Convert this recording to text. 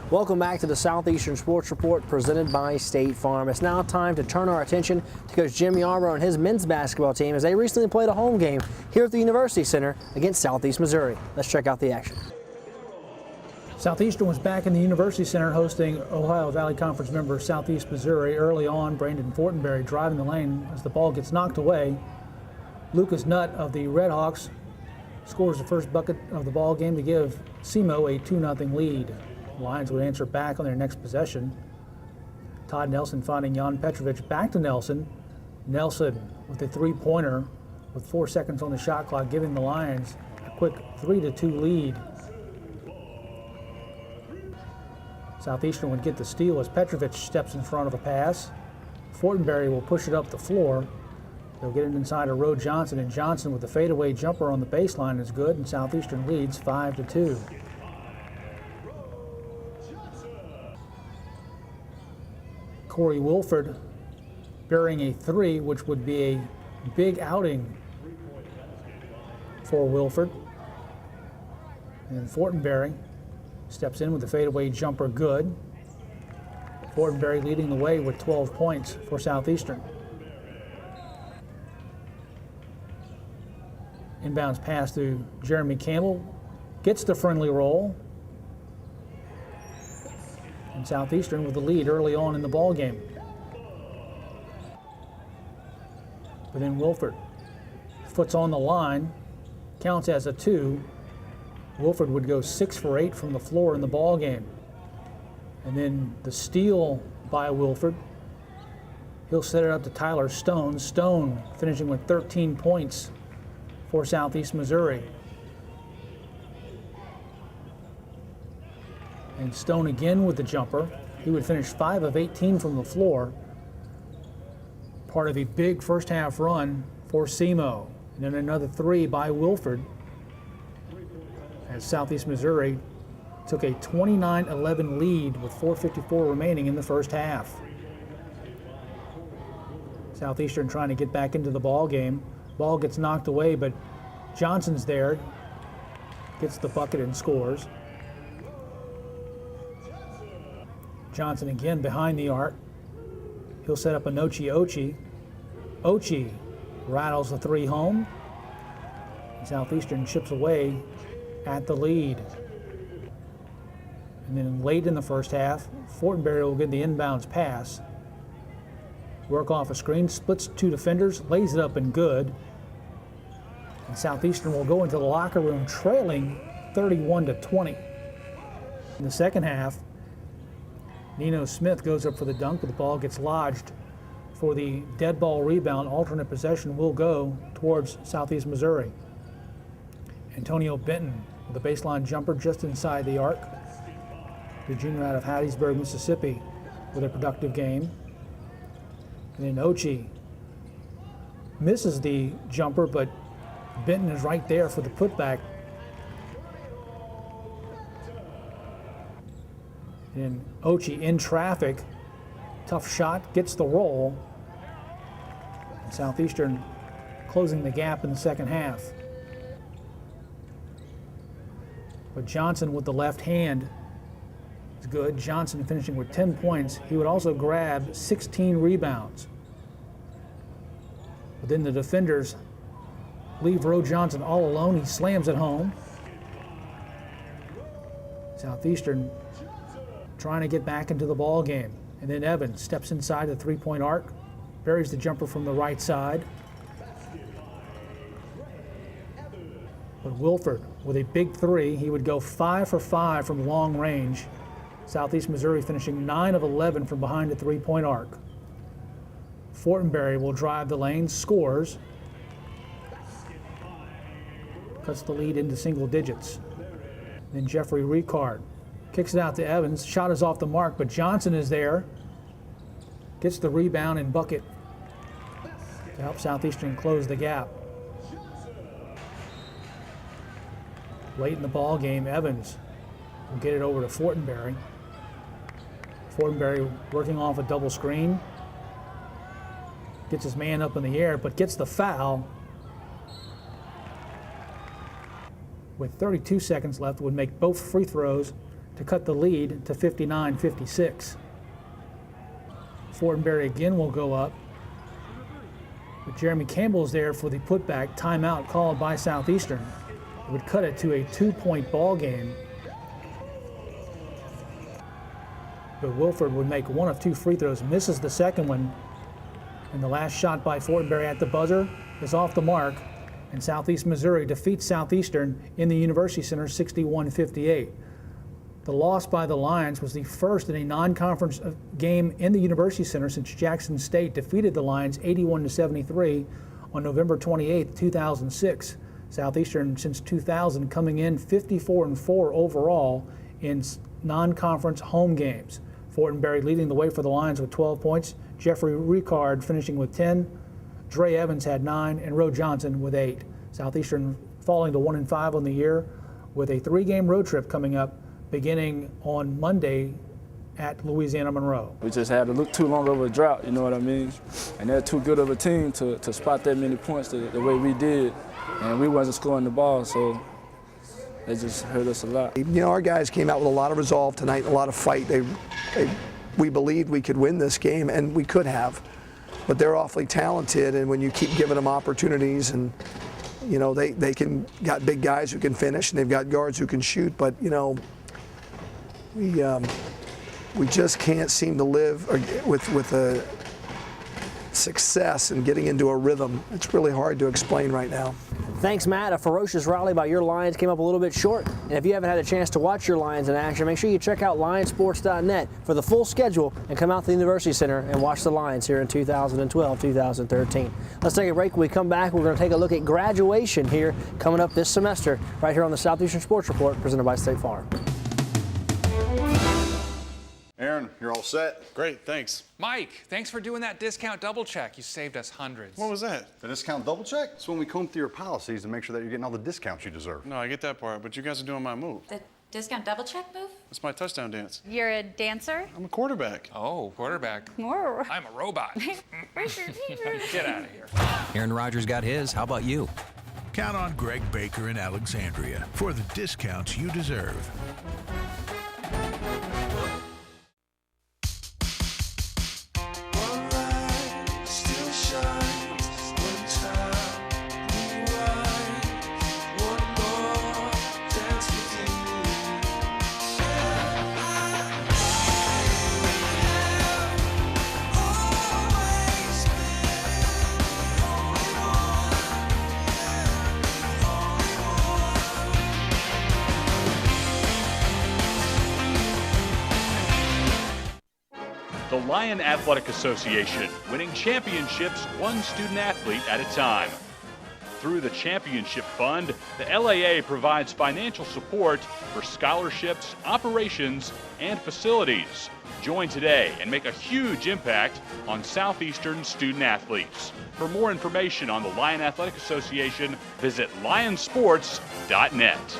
Welcome back to the Southeastern Sports Report presented by State Farm. It's now time to turn our attention to Coach Jim Yarbrough and his men's basketball team as they recently played a home game here at the University Center against Southeast Missouri. Let's check out the action. Southeastern was back in the University Center hosting Ohio Valley Conference member Southeast Missouri. Early on, Brandon Fortenberry driving the lane as the ball gets knocked away. Lucas Nutt of the Redhawks scores the first bucket of the ball game to give SEMO a 2-0 lead. The Lions would answer back on their next possession. Todd Nelson finding Jan Petrovic back to Nelson. Nelson with a three-pointer with 4 seconds on the shot clock, giving the Lions a quick 3-2 lead. Southeastern would get the steal as Petrovic steps in front of a pass. Fortenberry will push it up the floor. They'll get it inside of Roe Johnson, and Johnson with the fadeaway jumper on the baseline is good, and Southeastern leads 5-2. Corey Wilford burying a three, which would be a big outing for Wilford. And Fortenberry steps in with the fadeaway jumper good. Fortenberry leading the way with 12 points for Southeastern. Inbounds pass to Jeremy Campbell. Gets the friendly roll. And Southeastern with the lead early on in the ball game. But then Wilford, foot's on the line, counts as a 2. Wilford would go 6 for 8 from the floor in the ball game. And then the steal by Wilford. He'll set it up to Tyler Stone. Stone finishing with 13 points for Southeast Missouri. And Stone again with the jumper. He would finish 5 of 18 from the floor. Part of a big first half run for SEMO. And then another 3 by Wilford as Southeast Missouri took a 29-11 lead with 4:54 remaining in the first half. Southeastern trying to get back into the ball game. Ball gets knocked away, but Johnson's there, gets the bucket and scores. Johnson again behind the arc. He'll set up an Ochi. Ochi rattles the 3 home. Southeastern chips away at the lead. And then late in the first half, Fortenberry will get the inbounds pass. Work off a screen, splits 2 defenders, lays it up and good. And Southeastern will go into the locker room trailing 31-20. In the second half, Nino Smith goes up for the dunk, but the ball gets lodged for the dead ball rebound. Alternate possession will go towards Southeast Missouri. Antonio Benton with a baseline jumper just inside the arc. The junior out of Hattiesburg, Mississippi, with a productive game. And then Ochi misses the jumper, but Benton is right there for the putback. And Ochi in traffic, tough shot, gets the roll. And Southeastern closing the gap in the second half. But Johnson with the left hand is good. Johnson finishing with 10 points. He would also grab 16 rebounds. But then the defenders leave Roe Johnson all alone. He slams it home. Southeastern trying to get back into the ball game. And then Evans steps inside the 3-point arc, buries the jumper from the right side. But Wilford with a big 3, he would go 5 for 5 from long range. Southeast Missouri finishing 9 of 11 from behind the 3-point arc. Fortenberry will drive the lane, scores. Cuts the lead into single digits. Then Jeffrey Ricard kicks it out to Evans. Shot is off the mark, but Johnson is there. Gets the rebound and bucket to help Southeastern close the gap. Late in the ball game, Evans will get it over to Fortenberry. Fortenberry working off a double screen. Gets his man up in the air, but gets the foul. With 32 seconds left, would make both free throws to cut the lead to 59-56. Fortenberry again will go up. But Jeremy Campbell's there for the putback timeout called by Southeastern. It would cut it to a 2-point ball game. But Wilford would make one of 2 free throws, misses the second one. And the last shot by Fortenberry at the buzzer is off the mark. And Southeast Missouri defeats Southeastern in the University Center 61-58. The loss by the Lions was the first in a non-conference game in the University Center since Jackson State defeated the Lions 81-73 on November 28, 2006. Southeastern since 2000 coming in 54-4 overall in non-conference home games. Fortenberry leading the way for the Lions with 12 points. Jeffrey Ricard finishing with 10. Dre Evans had 9, and Roe Johnson with 8. Southeastern falling to 1-5 on the year with a 3-game road trip coming up beginning on Monday at Louisiana Monroe. We just had to look too long of a drought, you know what I mean? And they're too good of a team to spot that many points the way we did. And we wasn't scoring the ball, so they just hurt us a lot. You know, our guys came out with a lot of resolve tonight, a lot of fight. We believed we could win this game, and we could have. But they're awfully talented, and when you keep giving them opportunities, and you know, they got big guys who can finish, and they've got guards who can shoot, but you know, we just can't seem to live with a success and getting into a rhythm. It's really hard to explain right now. Thanks, Matt. A ferocious rally by your Lions came up a little bit short. And if you haven't had a chance to watch your Lions in action, make sure you check out Lionsports.net for the full schedule and come out to the University Center and watch the Lions here in 2012-2013. Let's take a break. When we come back, we're going to take a look at graduation here coming up this semester right here on the Southeastern Sports Report presented by State Farm. Aaron, you're all set? Great, thanks. Mike, thanks for doing that discount double check. You saved us hundreds. What was that? The discount double check? It's when we comb through your policies and make sure that you're getting all the discounts you deserve. No, I get that part, but you guys are doing my move. The discount double check move? It's my touchdown dance. You're a dancer? I'm a quarterback. Oh, quarterback. More. I'm a robot. Get out of here. Aaron Rodgers got his. How about you? Count on Greg Baker in Alexandria for the discounts you deserve. The Lion Athletic Association, winning championships one student athlete at a time. Through the Championship Fund, the LAA provides financial support for scholarships, operations, and facilities. Join today and make a huge impact on Southeastern student athletes. For more information on the Lion Athletic Association, visit lionsports.net.